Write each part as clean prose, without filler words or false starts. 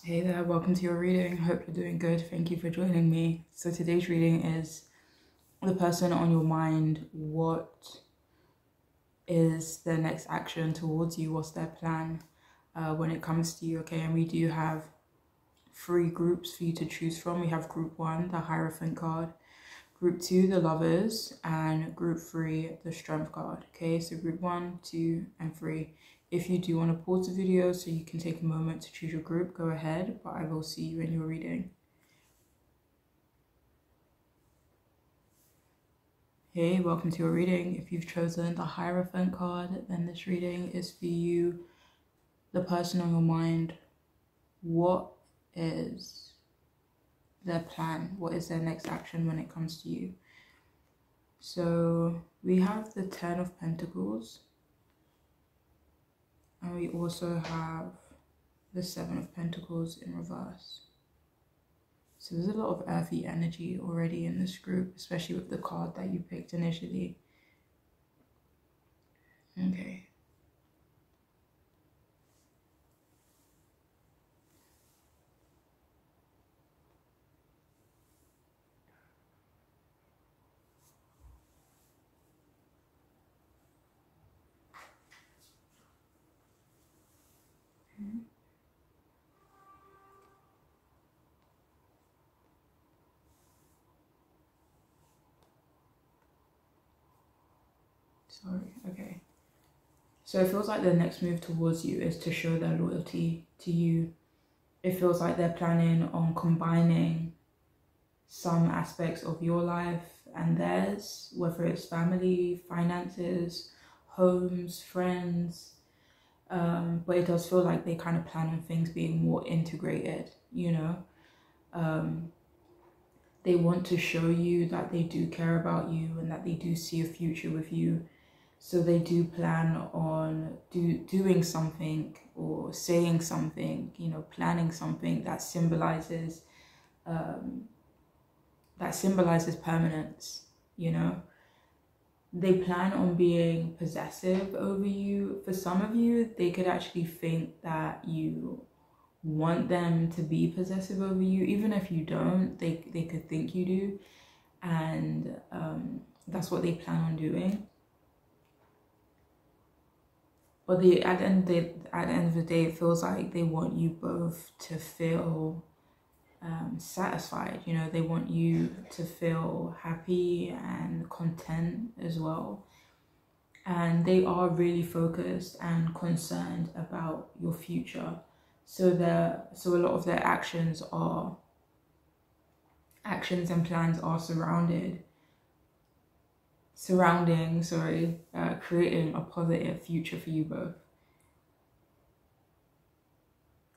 Hey there, welcome to your reading. Hope you're doing good. Thank you for joining me. So today's reading is the person on your mind. What is their next action towards you? What's their plan when it comes to you? Okay, and we do have 3 groups for you to choose from. We have group 1, the Hierophant card, group 2, the Lovers, and group 3, the Strength card. Okay, so group 1, 2, and 3. If you do want to pause the video so you can take a moment to choose your group, go ahead, but I will see you in your reading. Hey, welcome to your reading. If you've chosen the Hierophant card, then this reading is for you, the person on your mind. What is their plan? What is their next action when it comes to you? So we have the 10 of Pentacles. And we also have the 7 of Pentacles in reverse. So there's a lot of earthy energy already in this group, especially with the card that you picked initially. Okay. Sorry, okay. So it feels like their next move towards you is to show their loyalty to you. It feels like they're planning on combining some aspects of your life and theirs, whether it's family, finances, homes, friends. But it does feel like they kind of plan on things being more integrated, you know. They want to show you that they do care about you and that they do see a future with you. So they do plan on doing something or saying something, you know, planning something that symbolizes permanence, you know. They plan on being possessive over you. For some of you, they could actually think that you want them to be possessive over you. Even if you don't, they could think you do. And that's what they plan on doing. But at the end of the day, it feels like they want you both to feel satisfied. You know, they want you to feel happy and content as well. And they are really focused and concerned about your future. So a lot of their actions and plans are creating a positive future for you both.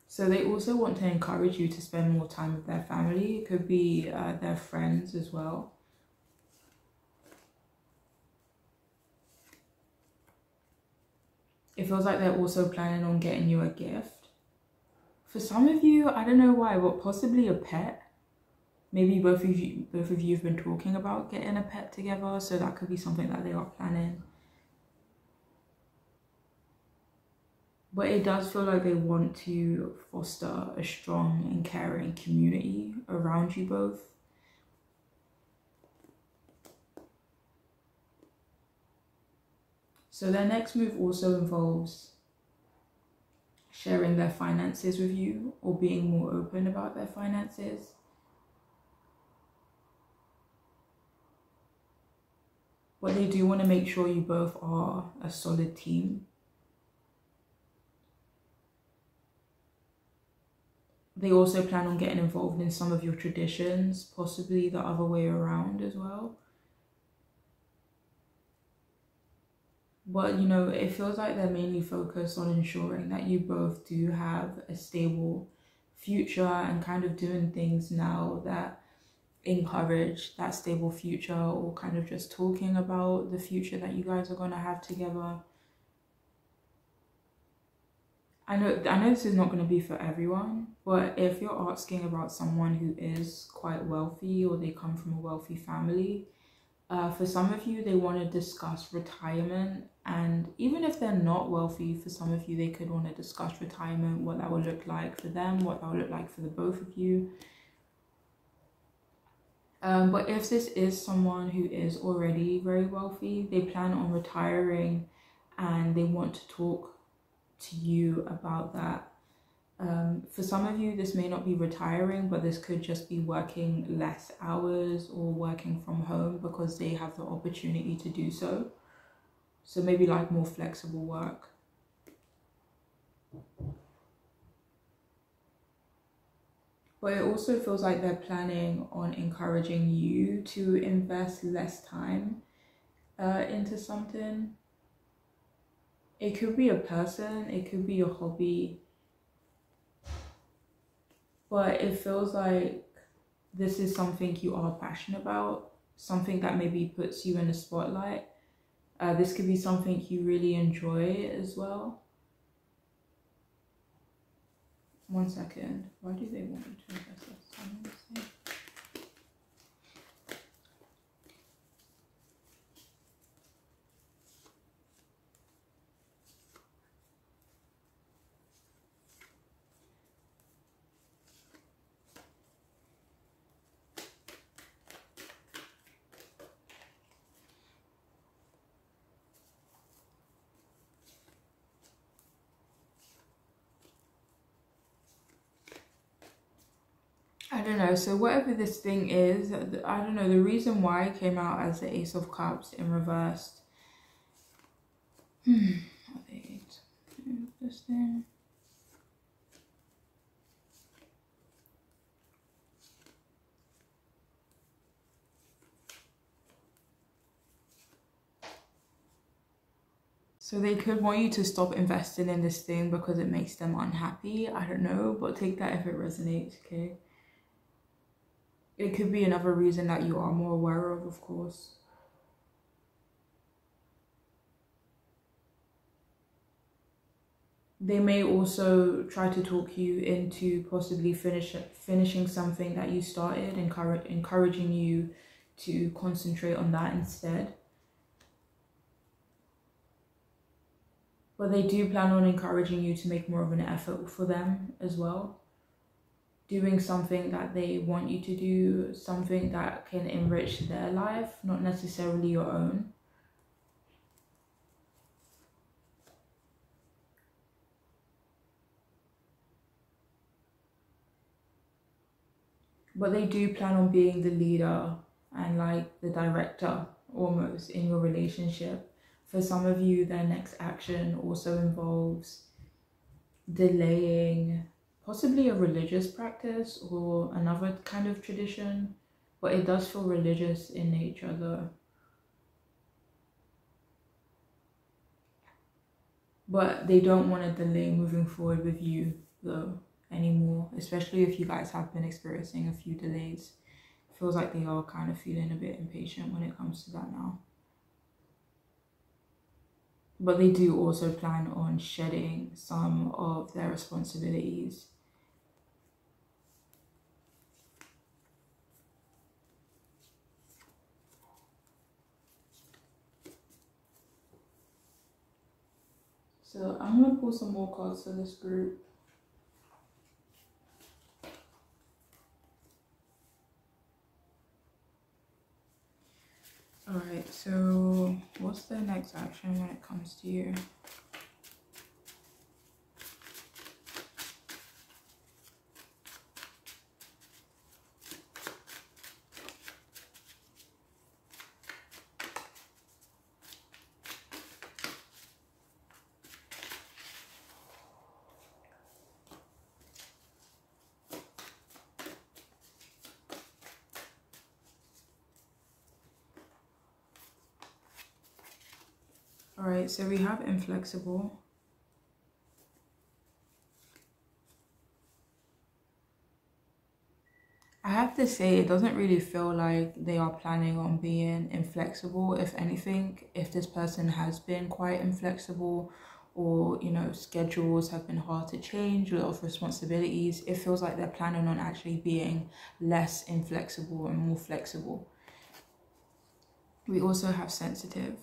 So they also want to encourage you to spend more time with their family. It could be their friends as well. It feels like they're also planning on getting you a gift. For some of you, I don't know why, but possibly a pet. Maybe both of you have been talking about getting a pet together, so that could be something that they are planning. But it does feel like they want to foster a strong and caring community around you both. So their next move also involves sharing their finances with you or being more open about their finances. But they do want to make sure you both are a solid team. They also plan on getting involved in some of your traditions, possibly the other way around as well. But, you know, it feels like they're mainly focused on ensuring that you both do have a stable future and kind of doing things now that encourage that stable future, or kind of just talking about the future that you guys are going to have together. I know this is not going to be for everyone, but if you're asking about someone who is quite wealthy or they come from a wealthy family, For some of you, they want to discuss retirement, and even if they're not wealthy, for some of you, they could want to discuss retirement, what that will look like for them, what that will look like for the both of you. But if this is someone who is already very wealthy, they plan on retiring and they want to talk to you about that. For some of you, this may not be retiring, but this could just be working less hours or working from home because they have the opportunity to do so. So maybe like more flexible work. But it also feels like they're planning on encouraging you to invest less time into something. It could be a person, it could be a hobby. But it feels like this is something you are passionate about, something that maybe puts you in the spotlight. This could be something you really enjoy as well. One second. Why do they want me to invest less time in this thing? I don't know, so whatever this thing is, I don't know, the reason why it came out as the Ace of Cups in reversed. Are they this thing? So they could want you to stop investing in this thing because it makes them unhappy. I don't know, but take that if it resonates, okay? It could be another reason that you are more aware of course. They may also try to talk you into possibly finishing something that you started, encouraging you to concentrate on that instead. But they do plan on encouraging you to make more of an effort for them as well. Doing something that they want you to do, something that can enrich their life, not necessarily your own. But they do plan on being the leader and like the director almost in your relationship. For some of you, their next action also involves delaying possibly a religious practice or another kind of tradition, but it does feel religious in nature though. But they don't want to delay moving forward with you though anymore, especially if you guys have been experiencing a few delays. It feels like they are kind of feeling a bit impatient when it comes to that now. But they do also plan on shedding some of their responsibilities. So I'm going to pull some more cards for this group. Alright, so what's the next action when it comes to you? Alright, so we have inflexible. I have to say, it doesn't really feel like they are planning on being inflexible. If anything, if this person has been quite inflexible or, you know, schedules have been hard to change, a lot of responsibilities, it feels like they're planning on actually being less inflexible and more flexible. We also have sensitive.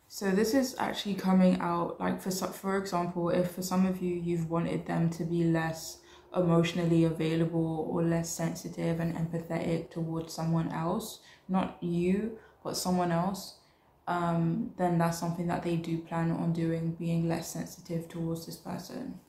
So this is actually coming out like for example, if for some of you, you've wanted them to be less emotionally available or less sensitive and empathetic towards someone else, not you, but someone else, then that's something that they do plan on doing, being less sensitive towards this person.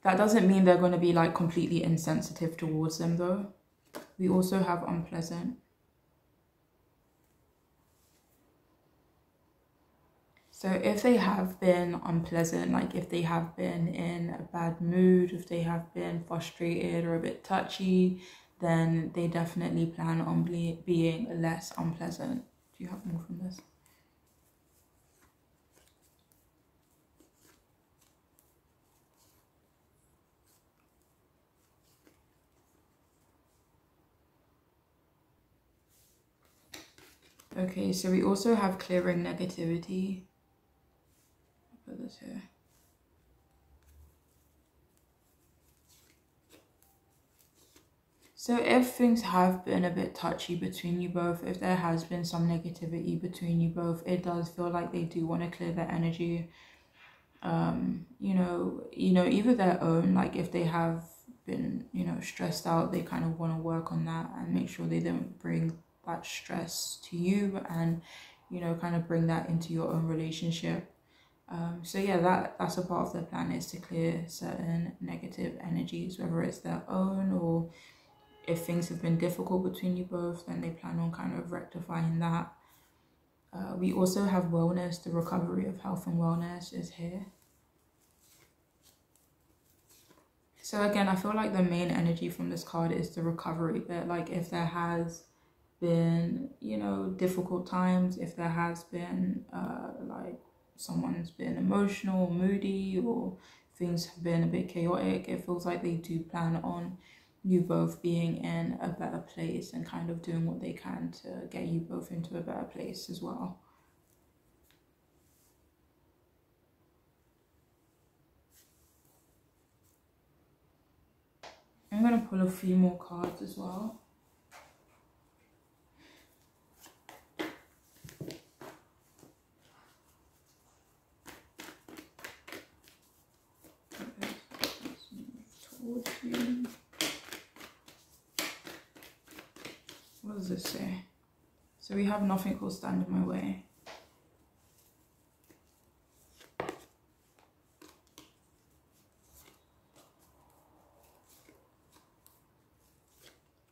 That doesn't mean they're going to be like completely insensitive towards them though. We also have unpleasant. So if they have been unpleasant, like if they have been in a bad mood, if they have been frustrated or a bit touchy, then they definitely plan on being less unpleasant. Do you have more from this? Okay, so we also have clearing negativity. I'll put this here. So if things have been a bit touchy between you both, if there has been some negativity between you both, it does feel like they do want to clear their energy. You know, either their own, like if they have been, stressed out, they kind of want to work on that and make sure they don't bring that stress to you and, kind of bring that into your own relationship. So yeah, that's a part of their plan, is to clear certain negative energies, whether it's their own or if things have been difficult between you both, then they plan on kind of rectifying that. We also have wellness. The recovery of health and wellness is here. So again, I feel like the main energy from this card is the recovery bit. Like if there has been, difficult times, if there has been like someone's been emotional, moody, or things have been a bit chaotic, it feels like they do plan on you both being in a better place and kind of doing what they can to get you both into a better place as well. I'm going to pull a few more cards as well. Towards you. What does this say? So we have nothing will stand in my way.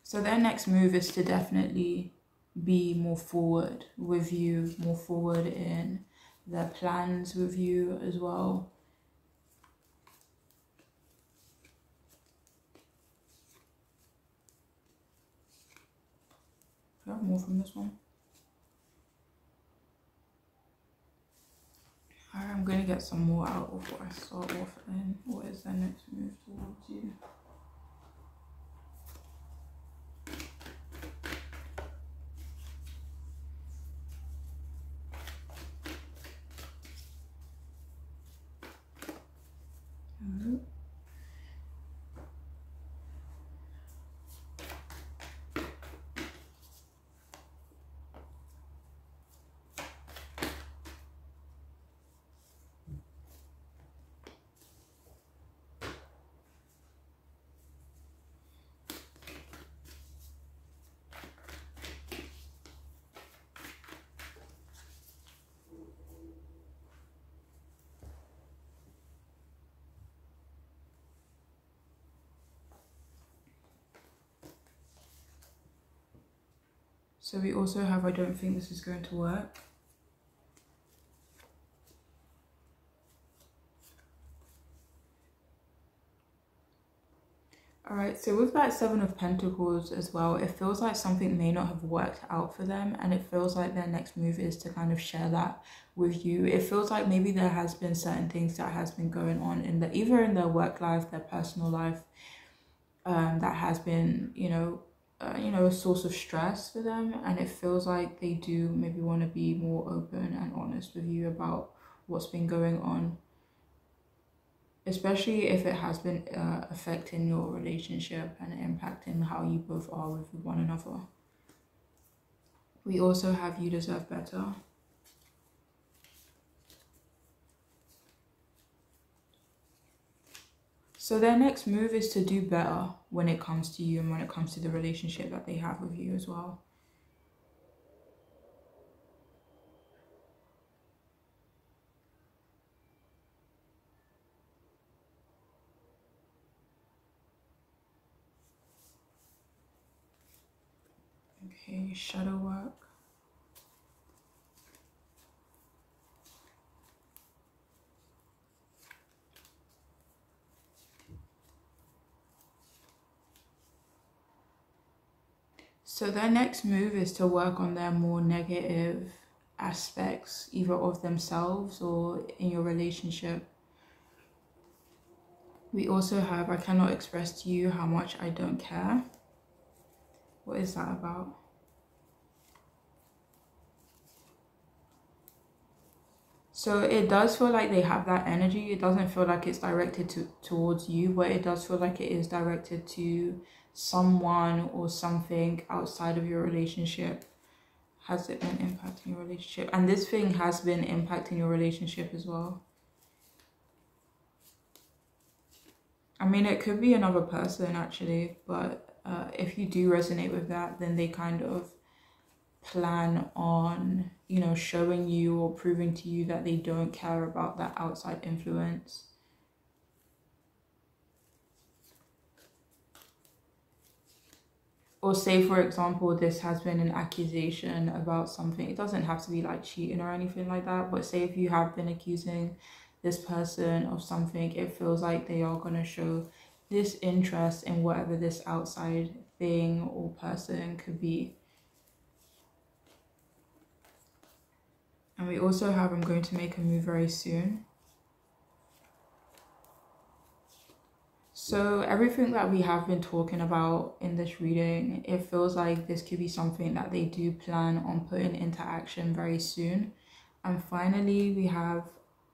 So their next move is to definitely be more forward with you, more forward in their plans with you as well. Do I have more from this one? Alright, I'm going to get some more out before I start off. And what is their next move towards you? So we also have, I don't think this is going to work. All right, so with that Seven of Pentacles as well, it feels like something may not have worked out for them, and it feels like their next move is to kind of share that with you. It feels like maybe there has been certain things that has been going on in the either in their work life, their personal life, that has been, a source of stress for them, and it feels like they do maybe want to be more open and honest with you about what's been going on, especially if it has been affecting your relationship and impacting how you both are with one another. We also have You Deserve Better. So their next move is to do better when it comes to you and when it comes to the relationship that they have with you as well. Okay, shadow work. So their next move is to work on their more negative aspects, either of themselves or in your relationship. We also have I cannot express to you how much I don't care. What is that about? So it does feel like they have that energy. It doesn't feel like it's directed towards you, but it does feel like it is directed to someone or something outside of your relationship. Has it been impacting your relationship? And this thing has been impacting your relationship as well. I mean, it could be another person actually, but if you do resonate with that, then they kind of plan on, showing you or proving to you that they don't care about that outside influence. Or say, for example, this has been an accusation about something. It doesn't have to be like cheating or anything like that, but say if you have been accusing this person of something, it feels like they are going to show this interest in whatever this outside thing or person could be. And we also have I'm going to make a move very soon. So everything that we have been talking about in this reading, it feels like this could be something that they do plan on putting into action very soon. And finally, we have,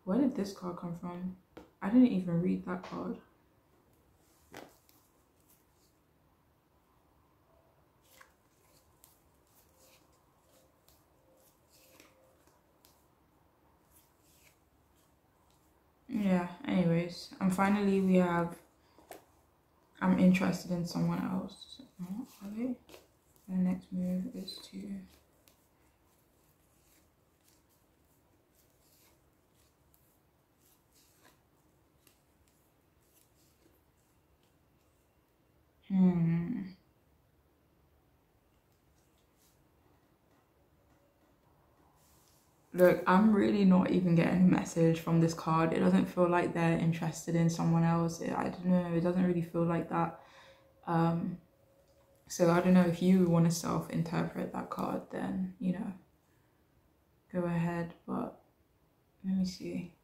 where did this card come from? I didn't even read that card. Yeah, anyways. And finally, we have I'm interested in someone else. Okay. The next move is to Look, I'm really not even getting a message from this card. It doesn't feel like they're interested in someone else. I don't know. It doesn't really feel like that. So I don't know if you want to self-interpret that card, then, go ahead. But let me see.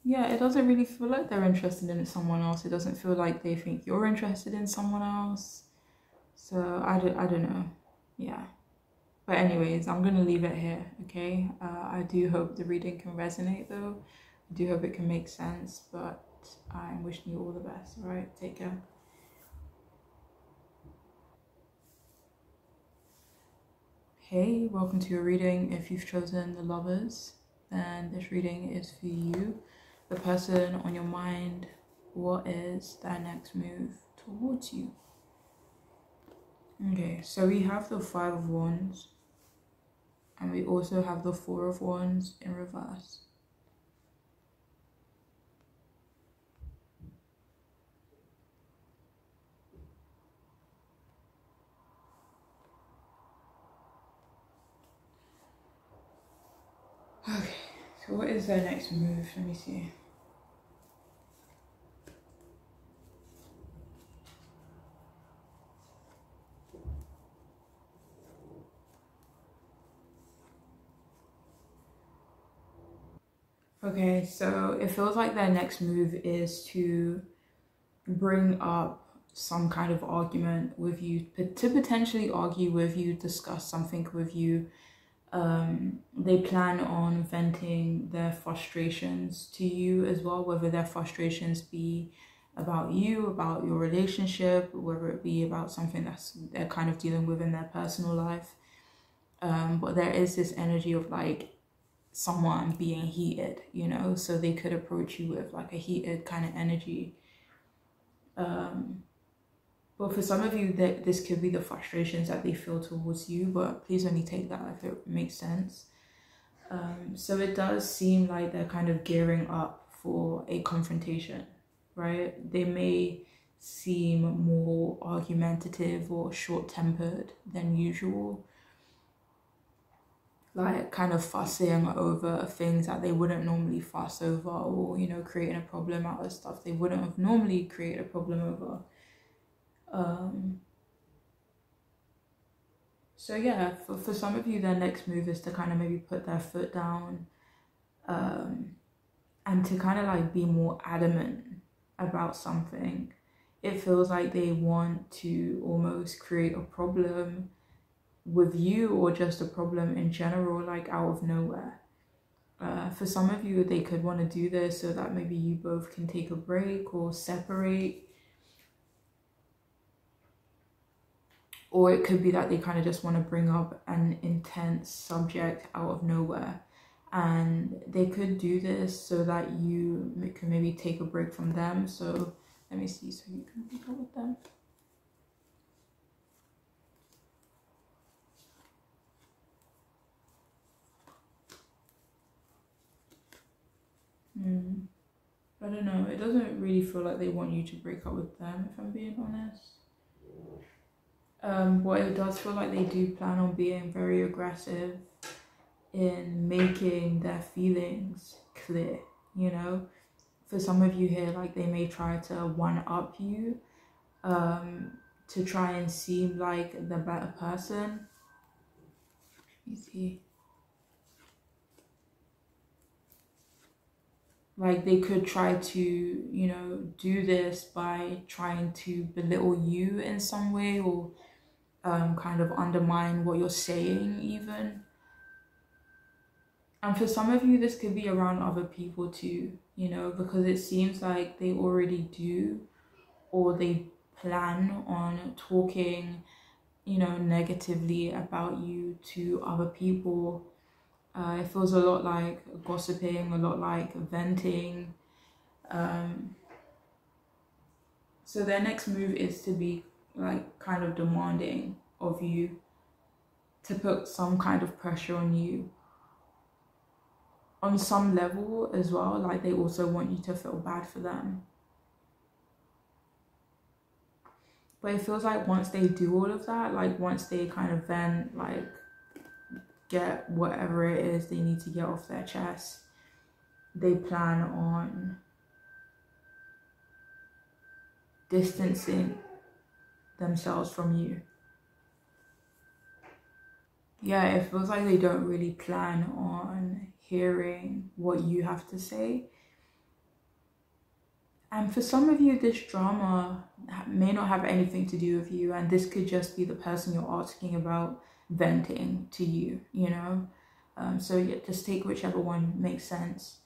Yeah, it doesn't really feel like they're interested in someone else. It doesn't feel like they think you're interested in someone else. So I don't know. Yeah. But anyways, I'm going to leave it here, okay? I do hope the reading can resonate though. I do hope it can make sense, but I'm wishing you all the best, all right? Take care. Hey, welcome to your reading. If you've chosen the Lovers, then this reading is for you. The person on your mind, what is their next move towards you? Okay, so we have the Five of Wands, and we also have the Four of Wands in reverse. Okay, So what is their next move? Let me see. Okay, so it feels like their next move is to bring up some kind of argument with you, to potentially argue with you, discuss something with you. They plan on venting their frustrations to you as well, whether their frustrations be about you, about your relationship, whether it be about something that's they're kind of dealing with in their personal life. But there is this energy of like someone being heated, you know, so they could approach you with like a heated kind of energy. But for some of you, that this could be the frustrations that they feel towards you, but please only take that if it makes sense. So it does seem like they're kind of gearing up for a confrontation, right? They may seem more argumentative or short-tempered than usual, like kind of fussing over things that they wouldn't normally fuss over, or, you know, creating a problem out of stuff they wouldn't have normally created a problem over. So yeah, for some of you, their next move is to kind of maybe put their foot down, and to kind of like be more adamant about something. It feels like they want to almost create a problem with you, or just a problem in general, like out of nowhere. For some of you, they could want to do this so that maybe you both can take a break or separate. Or it could be that they kind of just want to bring up an intense subject out of nowhere. And they could do this so that you can maybe take a break from them. So let me see, so you can break up with them. I don't know, it doesn't really feel like they want you to break up with them, if I'm being honest. But it does feel like they do plan on being very aggressive in making their feelings clear, you know? For some of you here, like they may try to one-up you, to try and seem like the better person. Let me see. Like they could try to, you know, do this by trying to belittle you in some way, or kind of undermine what you're saying even. And for some of you, this could be around other people too, you know, because it seems like they already do, or they plan on talking, you know, negatively about you to other people. It feels a lot like gossiping, a lot like venting. So their next move is to be like kind of demanding of you, to put some kind of pressure on you on some level as well. Like they also want you to feel bad for them. But it feels like once they do all of that, like once they kind of vent, like get whatever it is they need to get off their chest, they plan on distancing themselves from you. Yeah, it feels like they don't really plan on hearing what you have to say. And for some of you, this drama may not have anything to do with you, and this could just be the person you're asking about venting to you, you know? So yeah, just take whichever one makes sense.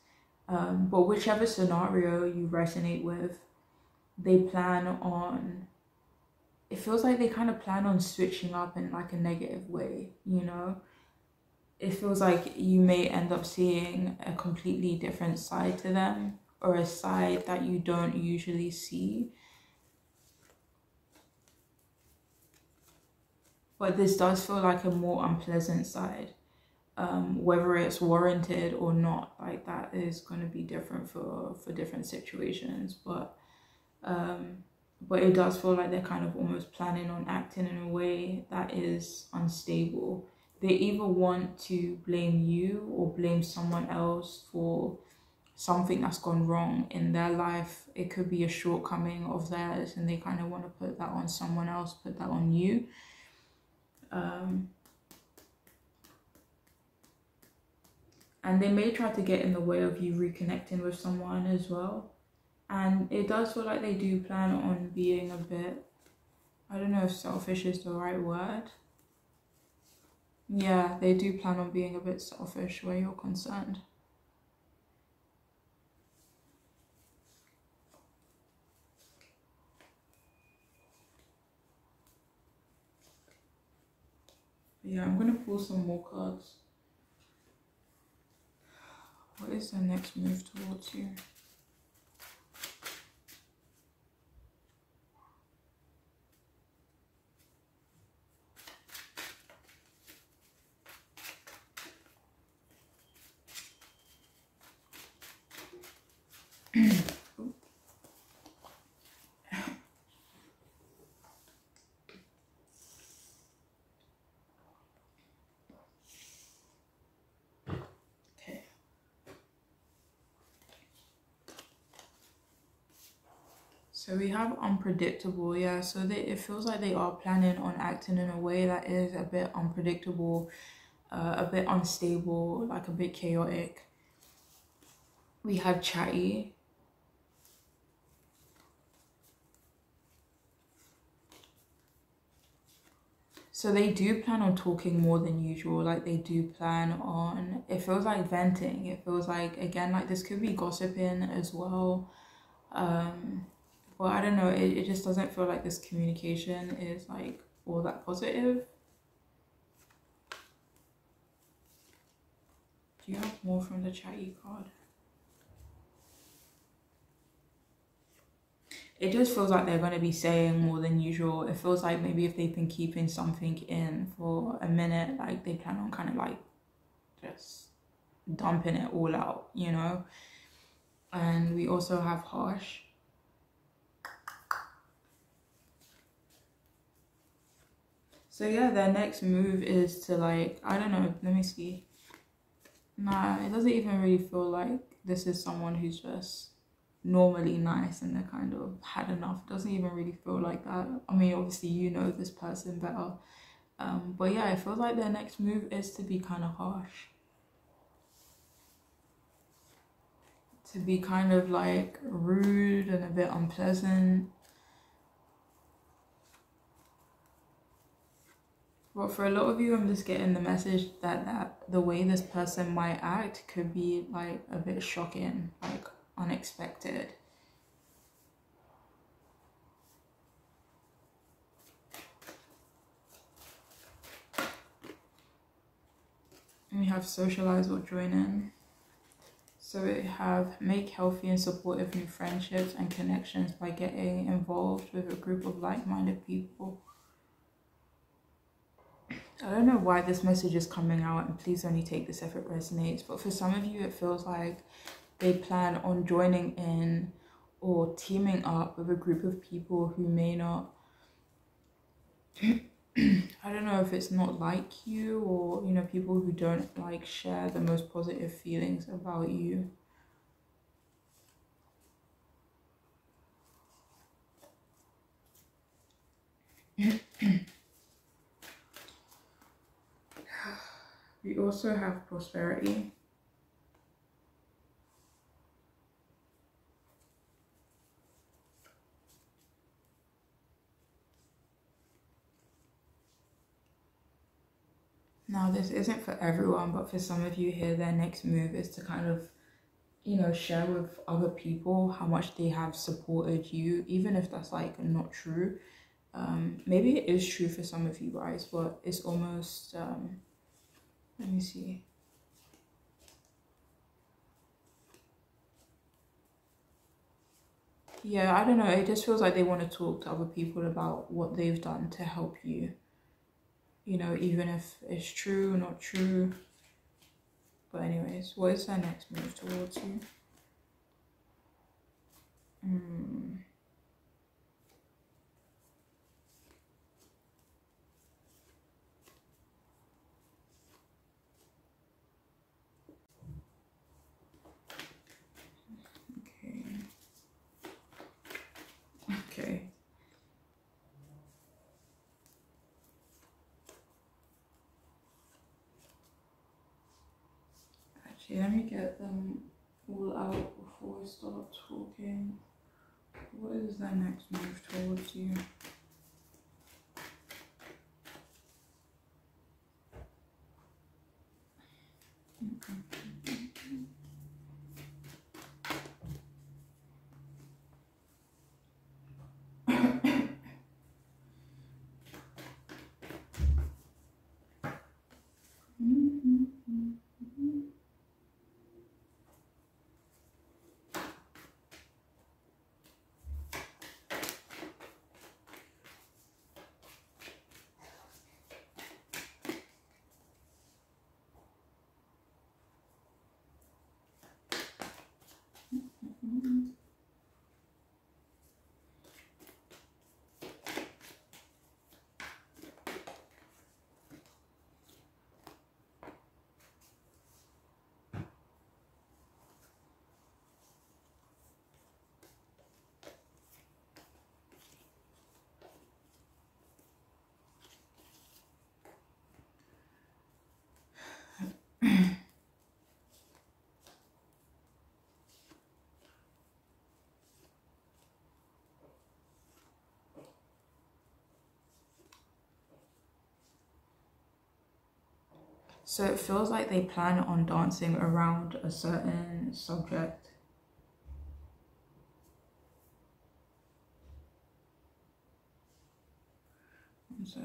But whichever scenario you resonate with, they plan on, it feels like they kind of plan on switching up in like a negative way, you know? It feels like you may end up seeing a completely different side to them, or a side that you don't usually see. But this does feel like a more unpleasant side. Whether it's warranted or not, like that is going to be different for different situations. But it does feel like they're kind of almost planning on acting in a way that is unstable. they either want to blame you or blame someone else for something that's gone wrong in their life. It could be a shortcoming of theirs and they kind of want to put that on someone else, put that on you. And they may try to get in the way of you reconnecting with someone as well. And it does feel like they do plan on being a bit, I don't know if selfish is the right word. Yeah, they do plan on being a bit selfish where you're concerned. Yeah, I'm going to pull some more cards. What is the next move towards you? So we have unpredictable, yeah. So it feels like they are planning on acting in a way that is a bit unpredictable, a bit unstable, like a bit chaotic. We have chatty. So they do plan on talking more than usual. Like they do plan on, it feels like venting. It feels like, again, like this could be gossiping as well. Well, I don't know, it just doesn't feel like this communication is like all that positive. Do you have more from the chatty card? It just feels like they're going to be saying more than usual. It feels like maybe if they've been keeping something in for a minute, like they plan on kind of like just dumping it all out, you know? And we also have harsh. So yeah, their next move is to like, I don't know, let me see. Nah, it doesn't even really feel like this is someone who's just normally nice and they're kind of had enough. It doesn't even really feel like that. I mean, obviously you know this person better. But yeah, it feels like their next move is to be kind of harsh. To be kind of like rude and a bit unpleasant. But for a lot of you, I'm just getting the message that the way this person might act could be like a bit shocking, like unexpected. And we have socialize or join in. So we have make healthy and supportive new friendships and connections by getting involved with a group of like-minded people. I don't know why this message is coming out, and please only take this if it resonates, but for some of you it feels like they plan on joining in or teaming up with a group of people who may not I don't know if it's not like you, or you know, people who don't like share the most positive feelings about you. We also have prosperity. Now, this isn't for everyone, but for some of you here, their next move is to kind of, you know, share with other people how much they have supported you, even if that's like not true. Maybe it is true for some of you guys, but it's almost, let me see. Yeah, I don't know. It just feels like they want to talk to other people about what they've done to help you. You know, even if it's true or not true. But anyways, what is their next move towards you? Okay, let me get them all out before I start talking. What is their next move towards you? So it feels like they plan on dancing around a certain subject. One sec.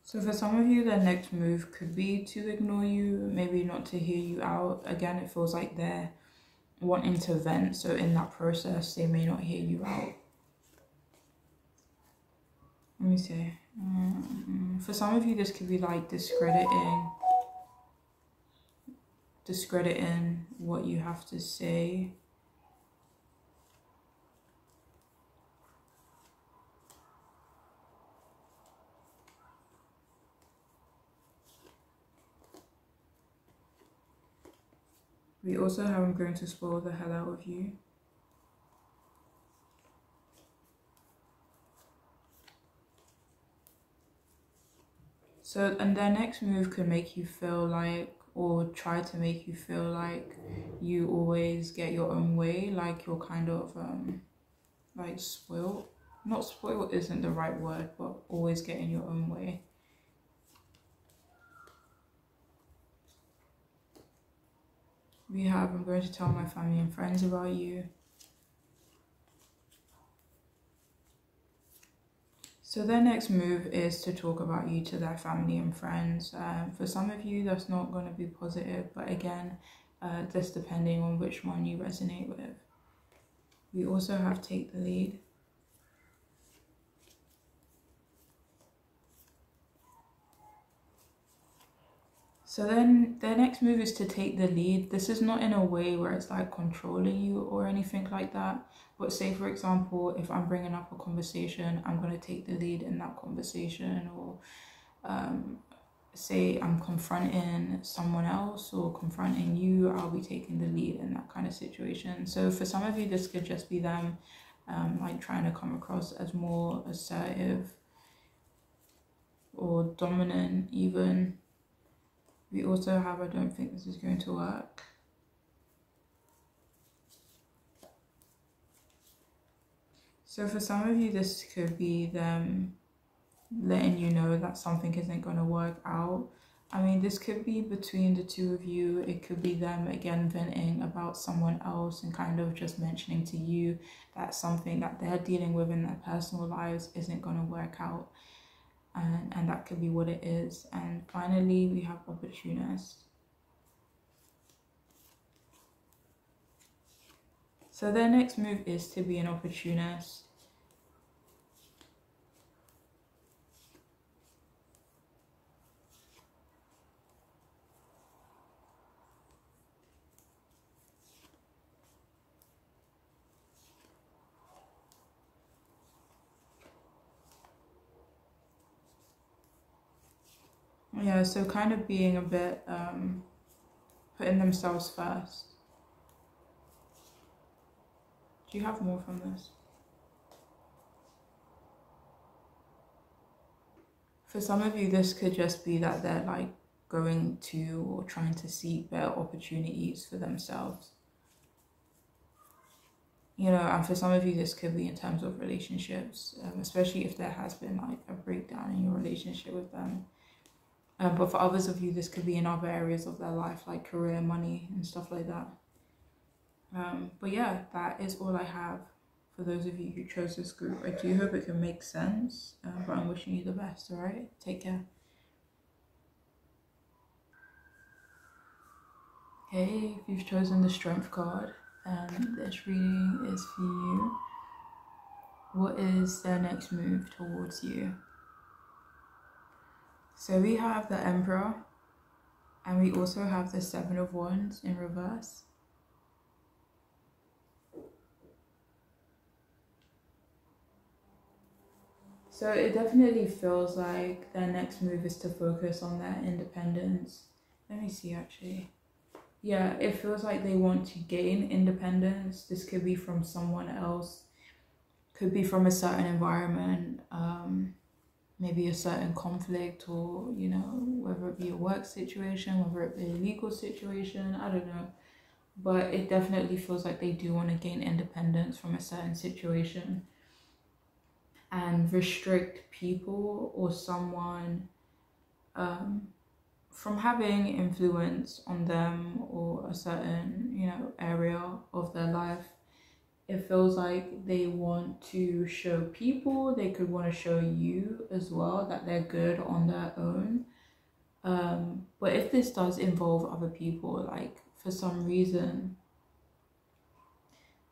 So for some of you, their next move could be to ignore you, maybe not to hear you out. Again, it feels like they're wanting to vent, so in that process, they may not hear you out. Let me see. For some of you, this could be like discrediting what you have to say. We also have I'm going to spoil the hell out of you. So, and their next move could make you feel like, or try to make you feel like you always get your own way, like you're kind of like spoiled. Not spoiled isn't the right word, but always getting your own way. We have I'm going to tell my family and friends about you. So their next move is to talk about you to their family and friends. For some of you, that's not going to be positive, but again, just depending on which one you resonate with. We also have take the lead. So then their next move is to take the lead. This is not in a way where it's like controlling you or anything like that. But say, for example, if I'm bringing up a conversation, I'm going to take the lead in that conversation. Or say I'm confronting someone else or confronting you, I'll be taking the lead in that kind of situation. So for some of you, this could just be them like trying to come across as more assertive or dominant even. We also have, I don't think this is going to work. So for some of you, this could be them letting you know that something isn't going to work out. I mean, this could be between the two of you. It could be them, again, venting about someone else and kind of just mentioning to you that something that they're dealing with in their personal lives isn't going to work out. And that could be what it is. And finally, we have opportunist. So their next move is to be an opportunist. Yeah, so kind of being a bit putting themselves first. Do you have more from this? For some of you, this could just be that they're like going to or trying to seek better opportunities for themselves. You know, and for some of you, this could be in terms of relationships, especially if there has been like a breakdown in your relationship with them. But for others of you, this could be in other areas of their life, like career, money, and stuff like that. But yeah, that is all I have for those of you who chose this group. I do hope it can make sense, but I'm wishing you the best, alright? Take care. Okay, if you've chosen the Strength card and this reading is for you, what is their next move towards you? So we have the Emperor, and we also have the Seven of Wands in reverse. So it definitely feels like their next move is to focus on their independence. Let me see actually. Yeah, it feels like they want to gain independence. This could be from someone else, could be from a certain environment, maybe a certain conflict, or, you know, whether it be a work situation, whether it be a legal situation, I don't know. But it definitely feels like they do want to gain independence from a certain situation and restrict people or someone from having influence on them or a certain, you know, area of their life. It feels like they want to show people, they could want to show you as well, that they're good on their own. But if this does involve other people, like for some reason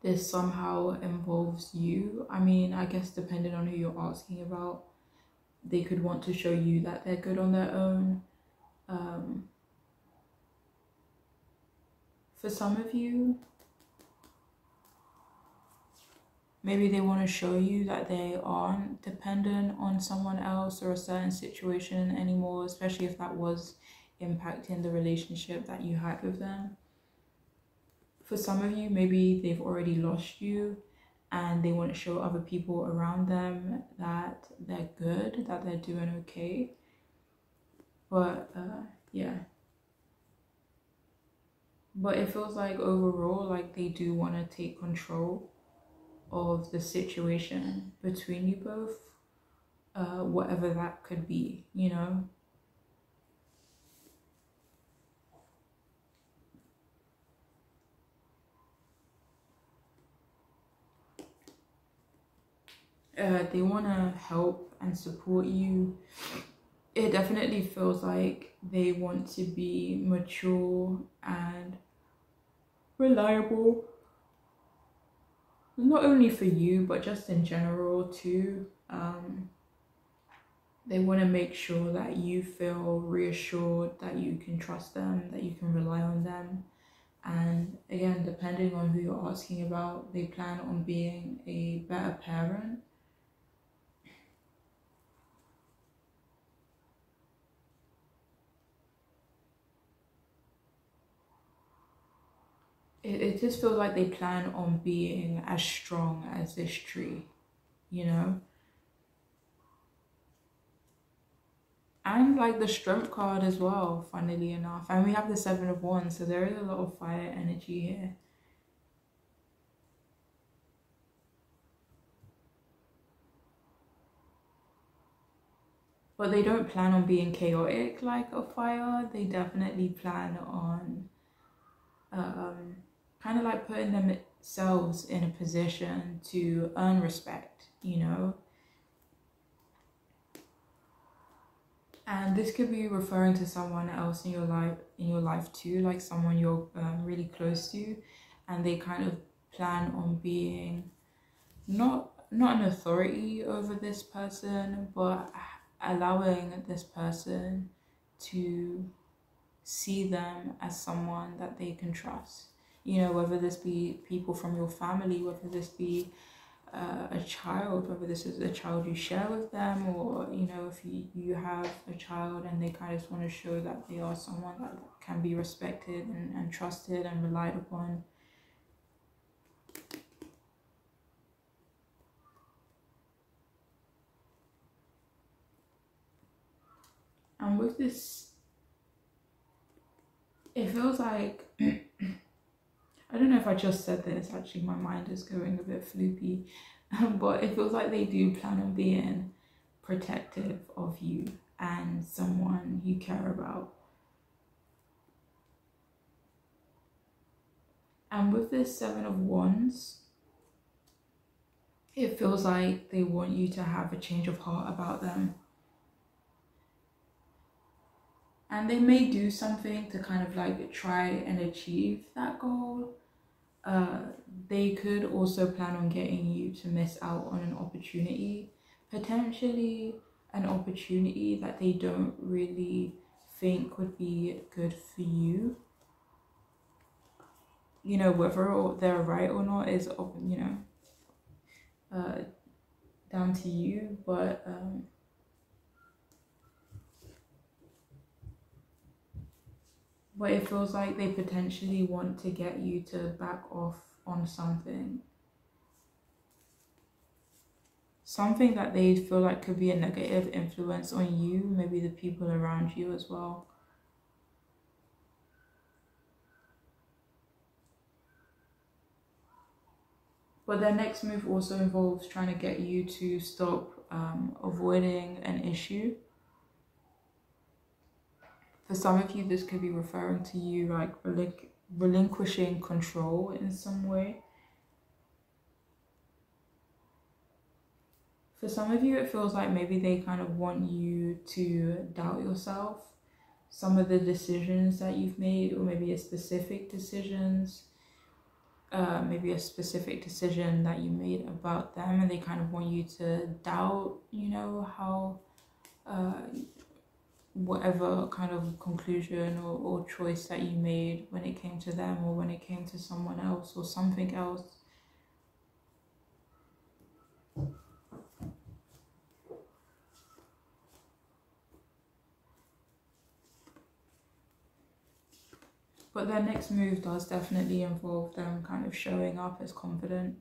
this somehow involves you, I mean, I guess depending on who you're asking about, they could want to show you that they're good on their own. For some of you, maybe they want to show you that they aren't dependent on someone else or a certain situation anymore, especially if that was impacting the relationship that you had with them. For some of you, maybe they've already lost you and they want to show other people around them that they're good, that they're doing okay. But yeah. But it feels like overall, like they do want to take control of the situation between you both, whatever that could be, you know. They want to help and support you. It definitely feels like they want to be mature and reliable, not only for you but just in general too. They want to make sure that you feel reassured, that you can trust them, that you can rely on them. And again, depending on who you're asking about, they plan on being a better parent. It just feels like they plan on being as strong as this tree, you know? And like the Strength card as well, funnily enough. And we have the Seven of Wands, so there is a lot of fire energy here. But they don't plan on being chaotic like a fire. They definitely plan on kind of like putting themselves in a position to earn respect, you know. And this could be referring to someone else in your life too, like someone you're really close to, and they kind of plan on being not an authority over this person, but allowing this person to see them as someone that they can trust. You know, whether this be people from your family, whether this be a child, whether this is a child you share with them, or you know, if you have a child and they kind of want to show that they are someone that can be respected and trusted and relied upon. And with this, it feels like I don't know if I just said this, actually my mind is going a bit floopy, but it feels like they do plan on being protective of you and someone you care about. And with this Seven of Wands, it feels like they want you to have a change of heart about them. And they may do something to kind of like try and achieve that goal. They could also plan on getting you to miss out on an opportunity, potentially an opportunity that they don't really think would be good for you. You know, whether they're right or not is, you know, down to you, but it feels like they potentially want to get you to back off on something. Something that they feel like could be a negative influence on you, maybe the people around you as well. But their next move also involves trying to get you to stop avoiding an issue. For some of you, this could be referring to you like relinquishing control in some way. For some of you, it feels like maybe they kind of want you to doubt yourself, some of the decisions that you've made, or maybe a specific decisions, maybe a specific decision that you made about them, and they kind of want you to doubt, you know, how whatever kind of conclusion or choice that you made when it came to them, or when it came to someone else or something else. But their next move does definitely involve them kind of showing up as confident.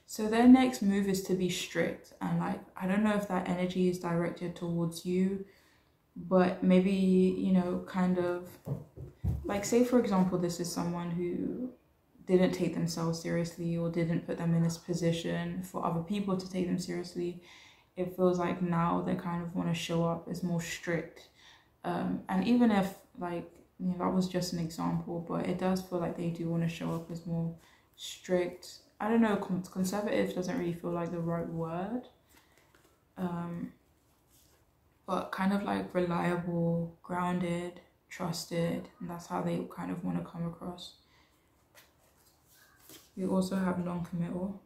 So their next move is to be strict, and like, I don't know if that energy is directed towards you, but maybe, you know, kind of like, say for example, this is someone who didn't take themselves seriously or didn't put them in this position for other people to take them seriously. It feels like now they kind of want to show up as more strict. And even if, like, you know, that was just an example, but it does feel like they do want to show up as more strict. I don't know, conservative doesn't really feel like the right word. But kind of like reliable, grounded, trusted, and that's how they kind of want to come across. We also have non-committal.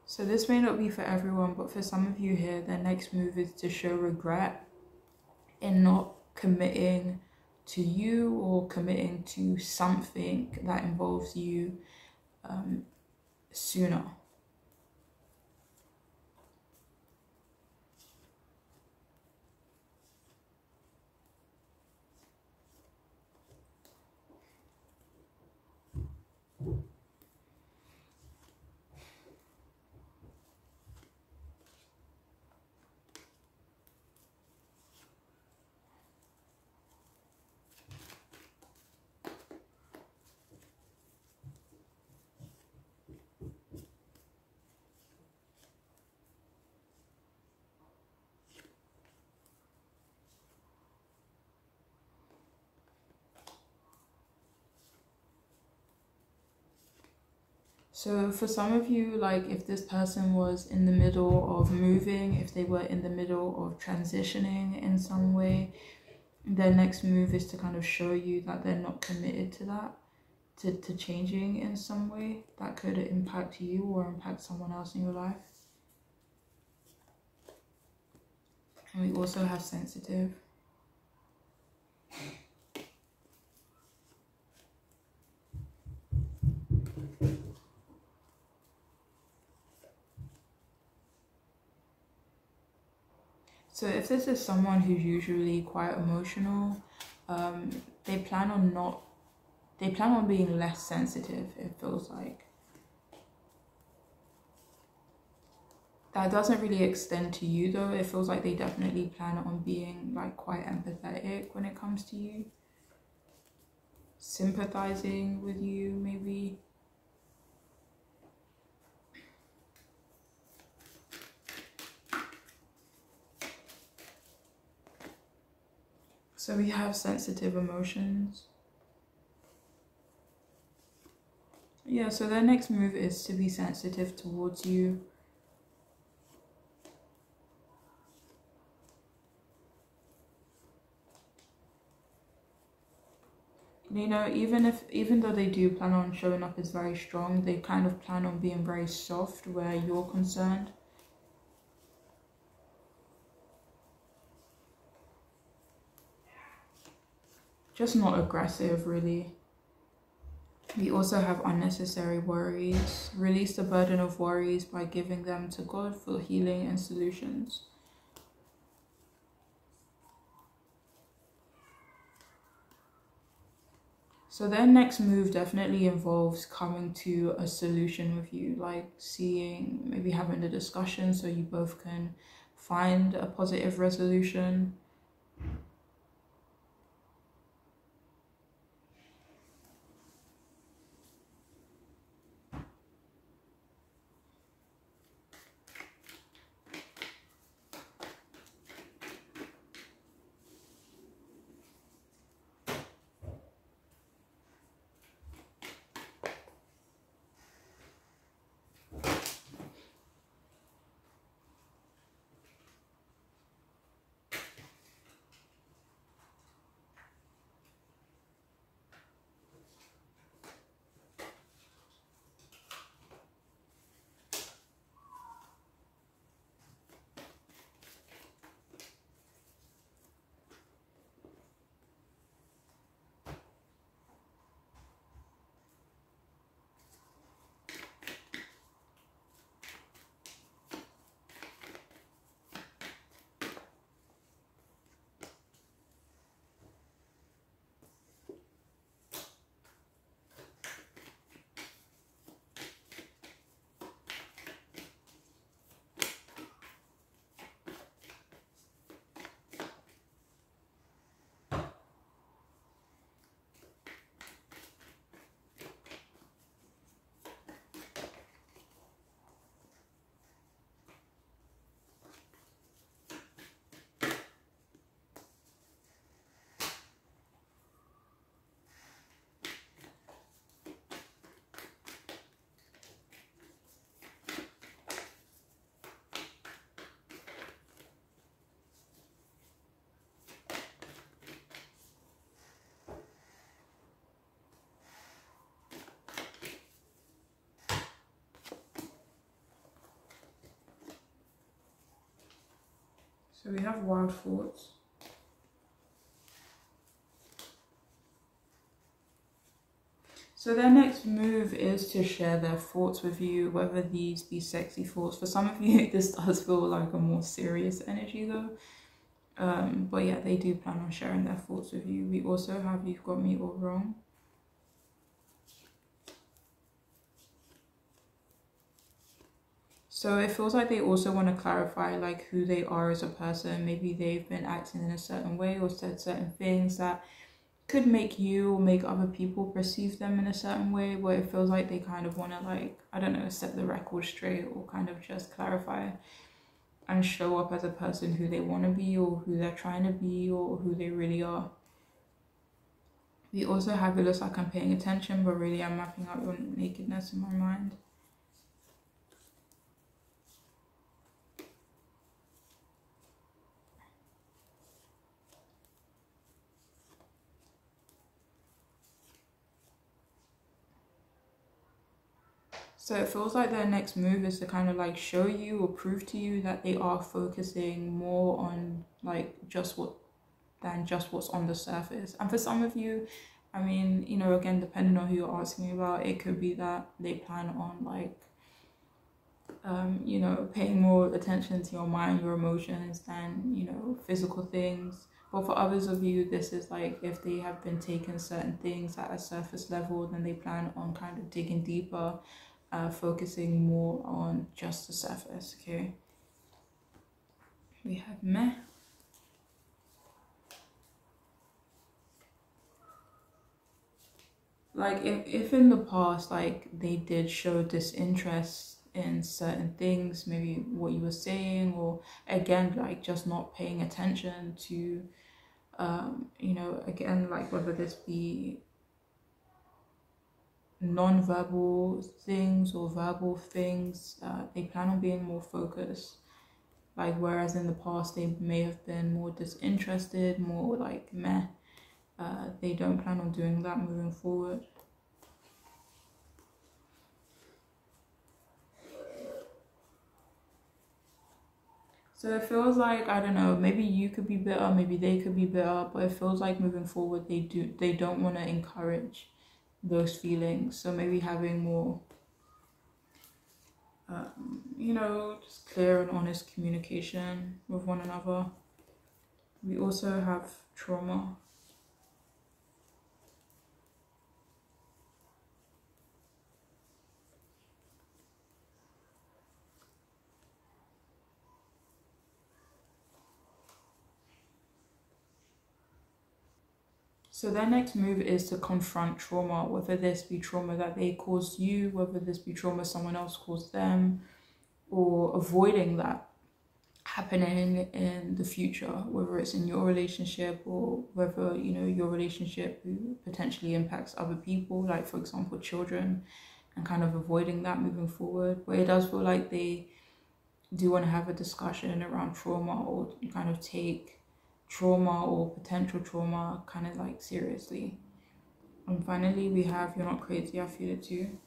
So this may not be for everyone, but for some of you here, their next move is to show regret in not committing to you or committing to something that involves you sooner. So for some of you, like if this person was in the middle of moving, if they were in the middle of transitioning in some way, their next move is to kind of show you that they're not committed to that, to changing in some way that could impact you or impact someone else in your life. And we also have sensitive. So if this is someone who's usually quite emotional, they plan on being less sensitive, it feels like. That doesn't really extend to you though. It feels like they definitely plan on being like quite empathetic when it comes to you. Sympathizing with you, maybe. So we have sensitive emotions. Yeah, so their next move is to be sensitive towards you. You know, even though they do plan on showing up as very strong, they kind of plan on being very soft where you're concerned. Just not aggressive, really. We also have unnecessary worries. Release the burden of worries by giving them to God for healing and solutions. So their next move definitely involves coming to a solution with you, like seeing, maybe having a discussion so you both can find a positive resolution. So we have wild thoughts. So their next move is to share their thoughts with you, whether these be sexy thoughts. For some of you, this does feel like a more serious energy though. But yeah, they do plan on sharing their thoughts with you. We also have You've Got Me All Wrong. So it feels like they also want to clarify like who they are as a person. Maybe they've been acting in a certain way or said certain things that could make you or make other people perceive them in a certain way, where it feels like they kind of want to, like, I don't know, set the record straight or kind of just clarify and show up as a person who they want to be or who they're trying to be or who they really are. We also have, it looks like I'm paying attention, but really I'm mapping out your nakedness in my mind. So it feels like their next move is to kind of like show you or prove to you that they are focusing more on like just what than just what's on the surface. And for some of you, I mean, you know, again, depending on who you're asking about, it could be that they plan on like, you know, paying more attention to your mind, your emotions than, you know, physical things. But for others of you, this is like if they have been taking certain things at a surface level, then they plan on kind of digging deeper, focusing more on just the surface, okay? We have meh. Like if in the past like they did show disinterest in certain things, maybe what you were saying, or again like just not paying attention to you know, again like whether this be non-verbal things or verbal things, they plan on being more focused. Like whereas in the past they may have been more disinterested, more like meh, they don't plan on doing that moving forward. So it feels like, I don't know, maybe you could be bitter, maybe they could be bitter, but it feels like moving forward they don't want to encourage those feelings. So maybe having more you know, just clear and honest communication with one another. We also have trauma. So their next move is to confront trauma, whether this be trauma that they caused you, whether this be trauma someone else caused them, or avoiding that happening in the future, whether it's in your relationship or whether, you know, your relationship potentially impacts other people, like for example children, and kind of avoiding that moving forward. But it does feel like they do want to have a discussion around trauma, or kind of take trauma or potential trauma kind of like seriously. And finally we have you're not crazy, I feel it too.